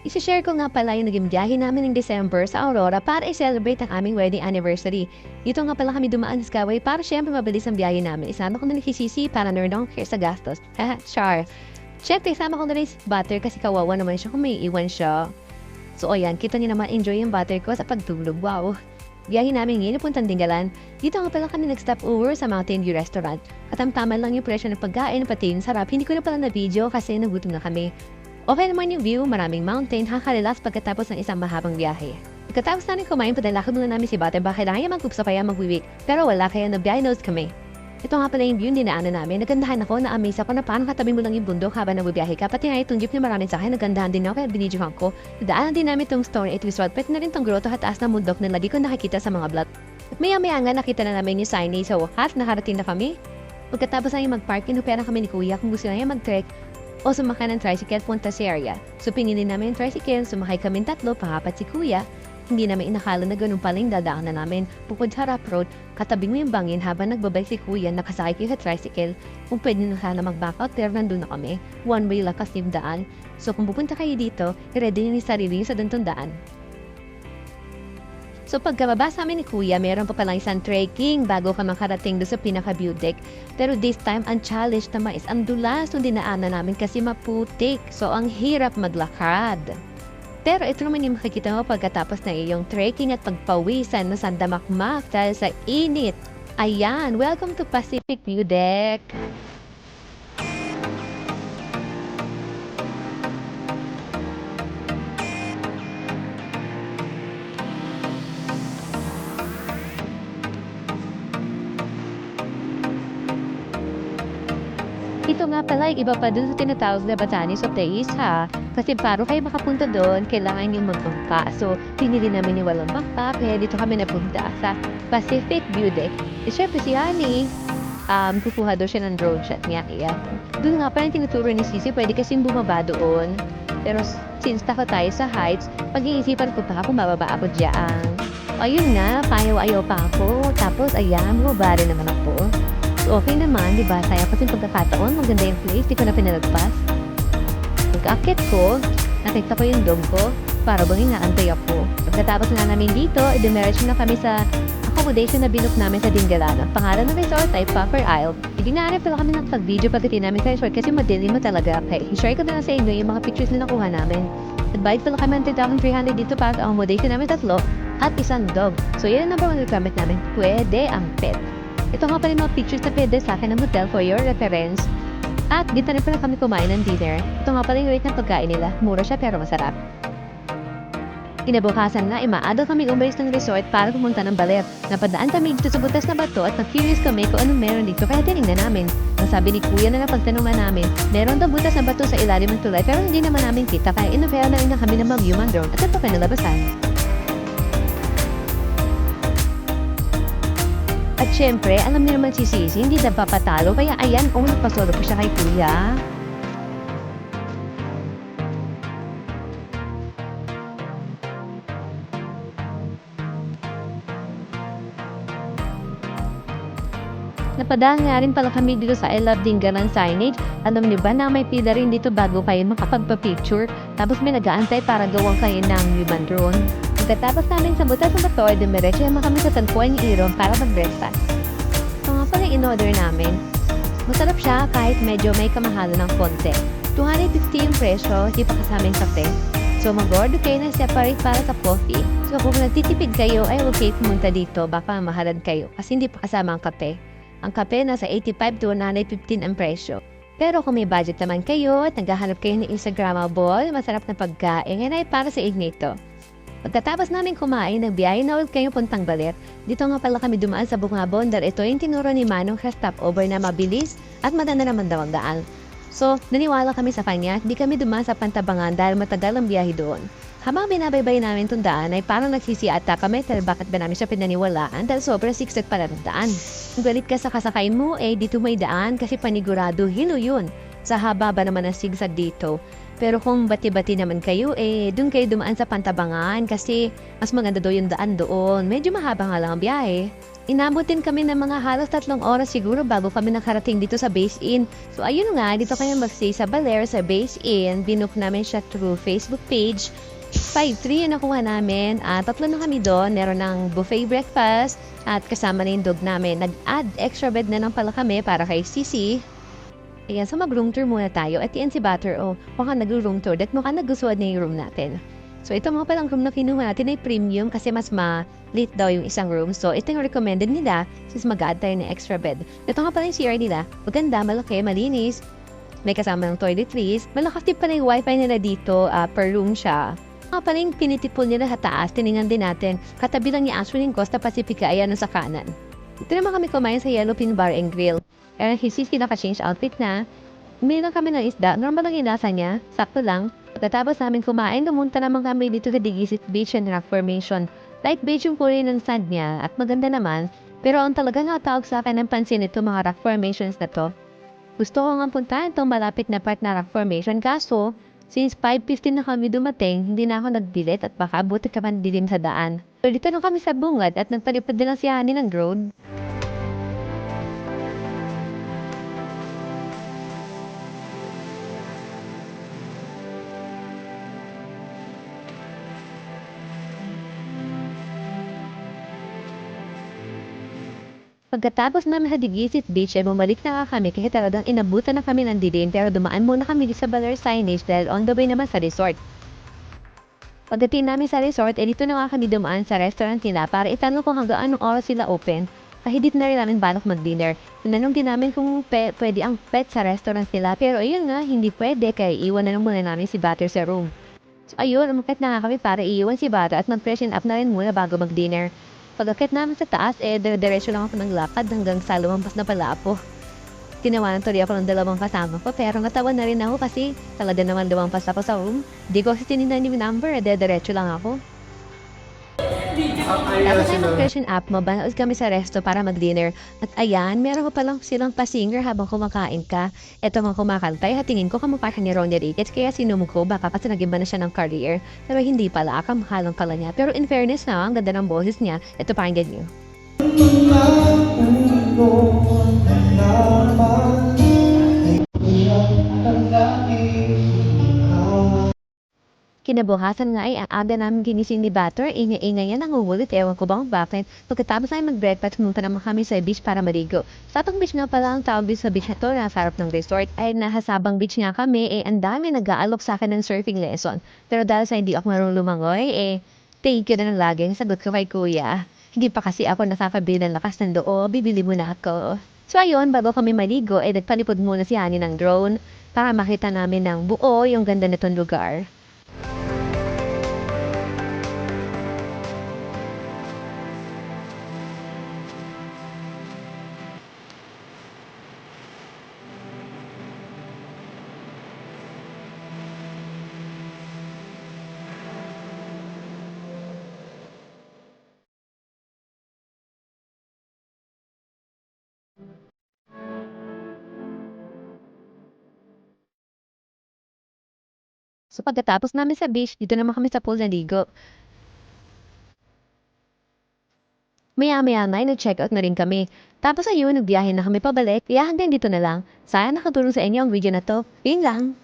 Isi-share ko nga pala yung naging biyahe namin ng December sa Aurora para i-celebrate ang aming wedding anniversary. Dito nga pala kami dumaan sa Skyway para syempre mabilis ang biyahe namin. Isama ko na nagsisisi para na rin care sa gastos. Haha, char. Syempre, isama ko na rin si Butter kasi kawawa naman siya kung may iwan siya. So, ayan, kita niyo naman enjoy yung Butter ko sa pagtulog. Wow! Biyahe namin ngayon puntang Dingalan. Dito nga pala kami nag-stop over sa Mountain View Restaurant. Katamtaman lang yung presyo ng pagkain, pati yung sarap. Hindi ko na pala na-video kasi nagutom na kami. Okay naman yung view, maraming mountain, nakaka-relax pagkatapos ng isang mahabang biyahe. Pagkatapos namin kumain, padalakad muna namin si Butter baka kailangan niya mag-cook pa mag-wiwik. Pero wala kaya na-biyahe notes kami. Ito nga pala yung view, dinaanan namin. Nagandahan ako, na-amaze ako na paano katabi mo lang yung bundok habang nagbibiyahe ka. Pati nga itong jeep na maraming sa akin, nagandahan din ako kaya binidyohan ko. Nadaanan din namin itong Stone 8 Resort, pati na rin itong grotto at taas na bundok na lagi ko nakikita sa mga vlog. At maya-maya nga nakita na namin yung signage sa wakas, nakarating na kami. Pagkatapos na yung mag-park, inupera kami ni Kuya kung gusto na niya mag-trek o sumakay ng tricycle punta sa area. So pinili namin yung tricycle, sumakay kami tatlo, pangapat si Kuya. Hindi namin inakala na ganun pala yung dadaan na namin. Bukod sa rough road, katabi mo yung bangin habang nagbabay si Kuya, nakasakay sa tricycle. Kung pwede na sana mag-back out, pero nandun na kami. One way lang kasi yung daan. So kung pupunta kayo dito, i-ready nyo yung sarili nyo sa dantong daan. So pagkababa sa amin ni Kuya, meron pa palang isang trekking bago ka makarating doon sa pinaka-view deck. Pero this time, ang challenge naman is ang dulas yung dinaanan namin kasi maputik. So ang hirap maglakad. Pero ito naman yung makikita mo pagkatapos na iyong trekking at pagpawisan na sandamakmak dahil sa init. Ayan, welcome to Pacific View Deck! Ito nga pala, iba pa dun sa tinatawag na Batanes of the East ha. Kasi para kayo makapunta doon, kailangan yung magbangka. So, pinili namin yung walang bangka, kaya dito kami napunta sa Pacific View Deck. E syempre si Honey, kukuha doon siya ng drone shot niya. Kaya, doon nga pala yung tinuturo ni Sisi, pwede kasing bumaba doon. Pero since takot tayo sa heights, pag-iisipan ko pa kung mababa ako dyan. Ayun nga, payaw-ayaw pa ako. Tapos, ayan, bumaba rin naman ako. So, okay naman, di ba? Saya kasi pagkakataon, maganda yung place, di ko na pinalagpas. Pagka-akit ko, nakita ko yung dog ko, para bang inaantay ako. Pagkatapos nga namin dito, dumiretso na kami sa accommodation na binook namin sa Dingalan. Ang pangalan ng resort ay Puffer Isle. Hindi nga rin pala kami nagpag-video pagdating namin sa resort kasi madilim mo talaga. Okay, i-share ko na lang sa inyo yung mga pictures na nakuha namin. Nagbayad pala kami ng 3,300 dito para sa accommodation namin tatlo at isang dog. So, yan ang number 1 requirement namin. Pwede ang pet. Ito nga pala yung mga pictures na pwede sa akin ng hotel for your reference. At dito rin pala kami kumain ng dinner. Ito nga pala yung rate ng pagkain nila. Mura siya pero masarap. Kinabukasan na, imaadol kami umalis ng resort para pumunta ng Baler. Napadaan kami dito sa butas na bato at na-curious kami kung anong meron dito kaya tinignan namin. Nasabi ni Kuya na napagtanungan namin, meron daw butas na bato sa ilalim ng tulay pero hindi naman namin kita kaya inopera na rin na kami ng mag-human drone at ito pa nalabasan. At syempre, alam niyo naman si Sisi, hindi na papatalo, kaya ayan, nagpasolo ko siya kay Kuya. Napadaan nga rin pala kami dito sa I Love Dingalan signage. Alam niyo ba na may pila rin dito bago kayo makapagpa-picture? Tapos may nag-aantay para gawang kayo ng human drone. Pagkatapos namin sa butas ng bato, dumiretso naman kami sa Tagpuan ni Iron para mag-breakfast. Ito nga pala in-order namin. Masarap siya kahit medyo may kamahalan ng konti. 250 yung presyo, di pa kasama yung kape. So mag-order kayo ng separate para sa coffee. So kung nagtitipid kayo, ay okay pumunta dito, baka mahalan kayo kasi hindi pa kasama ang kape. Ang kape nasa 85 to 115 ang presyo. Pero kung may budget naman kayo at naghahanap kayo ng Instagrammable, masarap na pagkain, ay para sa inyo ito. Pagkatapos namin kumain, nagbiyahe na ulit kayo puntang Baler. Dito nga pala kami dumaan sa Bungabon dahil ito yung tinuro ni Manong sa stopover na mabilis at madana naman daw ang daan. So, naniwala kami sa kanya at di kami dumaan sa Pantabangan dahil matagal ang biyahe doon. Habang binabaybay namin itong daan ay parang nagsisiata kami dahil bakit ba namin siya pinaniwalaan dahil sobrang siksik pala ng daan. Kung galit ka sa kasakay mo, dito may daan kasi panigurado hilo yun. Sa haba ba naman ang sigsag dito. Pero kung bati-bati naman kayo, dun kayo dumaan sa Pantabangan kasi mas maganda daw yung daan doon. Medyo mahaba nga lang ang biyahe. Inabutin kami ng mga halos 3 oras siguro bago kami nakarating dito sa Base Inn. So ayun nga, dito kayo mag-stay sa Baler sa Base Inn. Binook namin siya through Facebook page. 5-3 yung nakuha namin. 3 na kami doon. Meron ng buffet breakfast at kasama na yung dog namin. Nag-add extra bed na lang pala kami para kay Sisi. Ayan, so mag-room tour muna tayo. At yan si Butter, mukhang nag-room tour. At mukhang nagustuhan niya yung room natin. So ito mga palang room na kinuha natin ay premium kasi mas ma-lit daw yung isang room. So ito yung recommended nila since mag-add tayo ng extra bed. Ito nga pala yung CR nila. Maganda, malaki, malinis. May kasama ng toiletries. Malakas din pala yung wifi nila dito, per room siya. Mga pala yung pinitipol nila sa taas, tiningan din natin. Katabi lang yung Ashwin Costa Pacifica, ayan sa kanan. Ito naman kami kumain sa Yellowpin Bar and Grill. Sisi naka-change outfit na. Uminom kami ng isda. Normal lang yung lasa niya. Sakto lang. Pagkatapos namin kumain, lumunta naman kami dito sa Digisit Beach and Rock Formation. Light beige yung kulay ng sand niya at maganda naman. Pero ang talaga nakatawag sa akin ng pansin ito mga rock formations na to. Gusto ko nga puntahan itong malapit na part na rock formation kaso, since 5:15 na kami dumating, hindi na ako nagbilit at baka buti ka man dilim sa daan. So dito na kami sa bungad at nagpalipad din lang si Honey ng drone. Pagkatapos namin sa Digisit Beach ay bumalik na nga kami kasi talagang inabutan na kami ng dilim pero dumaan muna kami sa Baler signage dahil on the way naman sa resort. Pagdating namin sa resort, dito na nga kami dumaan sa restaurant nila para itanong kung hanggang anong oras sila open. Kahit dito na rin namin balak mag-dinner. Tinanong din namin kung pwede ang pet sa restaurant nila pero ayun nga, hindi pwede kaya iwan na lang muna namin si Butter sa room. So ayun, umakit na nga kami para iiwan si Butter at mag-freshen up na rin muna bago mag-dinner. Pag-akit namin sa taas, dire-diretso lang ako ng lakad hanggang sa lumampas na pala ako. Tinawanan tuloy ako ng dalawang kasama ko pero natawa na rin ako kasi talaga naman lumampas ako sa room. Di ko kasi tininan yung number, dire-diretso lang ako. Tapos ay mag-freshen up, mabanood kami sa resto para mag-dinner. At ayan, meron ko palang silang pasinger habang kumakain ka. Eto nga kumakantay, hatingin ko kamukha ni Ronnie Ricketts kaya sinum ko baka kasi nag-iba na siya ng career. Pero hindi pala, kamahalang pala niya. Pero in fairness na, ang ganda ng boses niya. Ito pakinggan niyo. Kinabukasan nga ay ang aga namin ginising ni Butter, ingay-ingay yan nangungulit, ewan ko bang bakit. Pagkatapos ay mag-breakfast, pumunta naman kami sa beach para maligo. Sa atong beach nga pala ang tawag sa beach na to, nasa harap ng resort, ay nahasabang beach nga kami, ang dami nag-aalok sa akin ng surfing lesson. Pero dahil sa hindi ako marunong lumangoy, thank you na lang laging sagot ko kay kuya. Hindi pa kasi ako nakakabili ng lakas ng loob, bibili muna ako. So ayun, bago kami maligo, nagpalipod muna si Honey ng drone para makita namin ng buo yung ganda nitong lugar. So pagkatapos namin sa beach, dito naman kami sa pool naligo. Maya-maya na nag-check out na rin kami. Tapos ayun, nagbiyahe na kami pabalik. Kaya hanggang dito na lang. Sana nakatulong sa inyo ang video na to. Yun lang.